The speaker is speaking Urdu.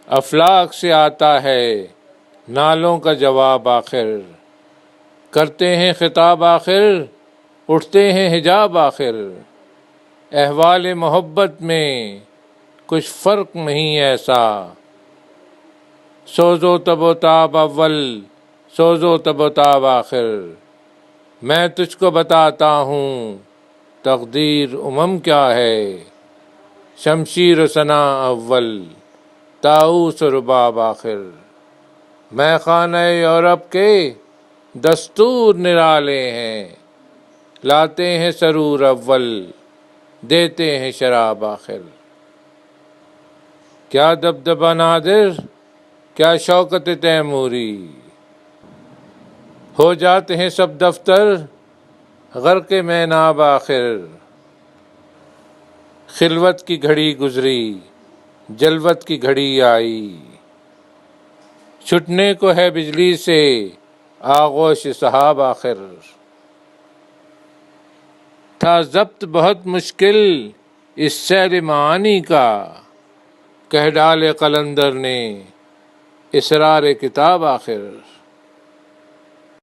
افلاک سے آتا ہے نالوں کا جواب آخر، کرتے ہیں خطاب آخر، اٹھتے ہیں حجاب آخر، احوال محبت میں کچھ فرق نہیں ایسا، سوز و تب و تاب اول، سوز و تب و تاب آخر، میں تجھ کو بتاتا ہوں تقدیر کیا ہے، شمشیر و ثنا اول، طاؤس و رباب آخر، میں خانہ یورپ کے دستور نرالے ہیں، لاتے ہیں سرور اول، دیتے ہیں شراب آخر، کیا دبدبہ نادر، کیا شوکت تیموری، ہو جاتے ہیں سب دفتر غرق میں ناب آخر، خلوت کی گھڑی گزری جلوت کی گھڑی آئی، چھٹنے کو ہے بجلی سے آغوش سحاب آخر، تھا ضبط بہت مشکل اس سیل معانی کا، کہہ ڈالے قلندر نے اسرار کتاب آخر۔